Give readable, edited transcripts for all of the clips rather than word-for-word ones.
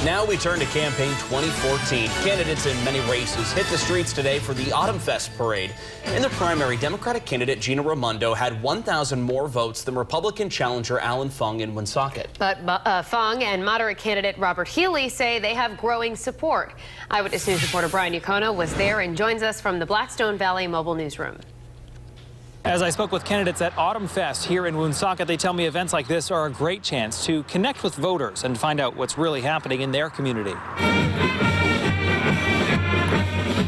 Now we turn to campaign 2014. Candidates in many races hit the streets today for the Autumnfest parade. In the primary, Democratic candidate Gina Raimondo had 1,000 more votes than Republican challenger Allan Fung in Woonsocket. But Fung and moderate candidate Robert Healy say they have growing support. Eyewitness News reporter Brian Yacono was there and joins us from the Blackstone Valley Mobile Newsroom. As I spoke with candidates at Autumnfest here in Woonsocket, they tell me events like this are a great chance to connect with voters and find out what's really happening in their community.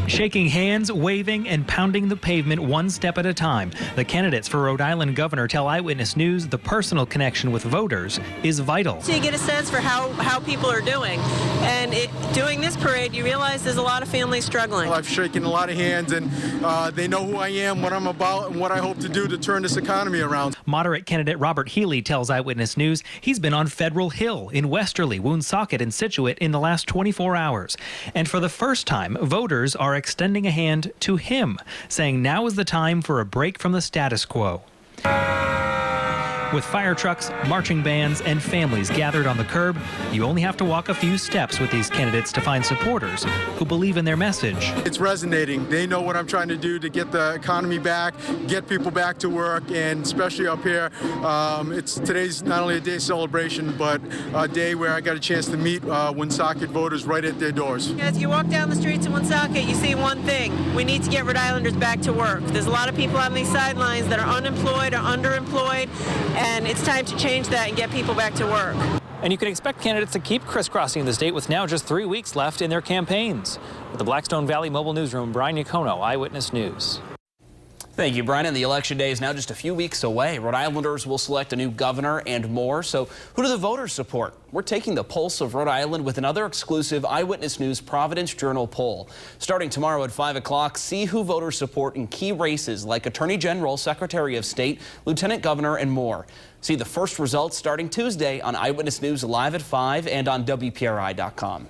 Shaking hands, waving, and pounding the pavement one step at a time, the candidates for Rhode Island governor tell Eyewitness News the personal connection with voters is vital. So you get a sense for how people are doing. And doing this parade, you realize there's a lot of families struggling. I've shaken a lot of hands, and they know who I am, what I'm about, and what I hope to do to turn this economy around. Moderate candidate Robert Healy tells Eyewitness News he's been on Federal Hill, in Westerly, Woonsocket, and Scituate in the last 24 hours. And for the first time, voters are extending a hand to him, saying now is the time for a break from the status quo. With fire trucks, marching bands, and families gathered on the curb, you only have to walk a few steps with these candidates to find supporters who believe in their message. It's resonating. They know what I'm trying to do to get the economy back, get people back to work, and especially up here, today's not only a day of celebration, but a day where I got a chance to meet Woonsocket voters right at their doors. As you walk down the streets of Woonsocket, you see one thing. We need to get Rhode Islanders back to work. There's a lot of people on these sidelines that are unemployed or underemployed, and it's time to change that and get people back to work. And you can expect candidates to keep crisscrossing the state with now just 3 weeks left in their campaigns. With the Blackstone Valley Mobile Newsroom, Brian Yacono, Eyewitness News. Thank you, Brian. And the election day is now just a few weeks away. Rhode Islanders will select a new governor and more. So who do the voters support? We're taking the pulse of Rhode Island with another exclusive Eyewitness News Providence Journal poll. Starting tomorrow at 5 o'clock, see who voters support in key races like Attorney General, Secretary of State, Lieutenant Governor, and more. See the first results starting Tuesday on Eyewitness News Live at 5 and on WPRI.com.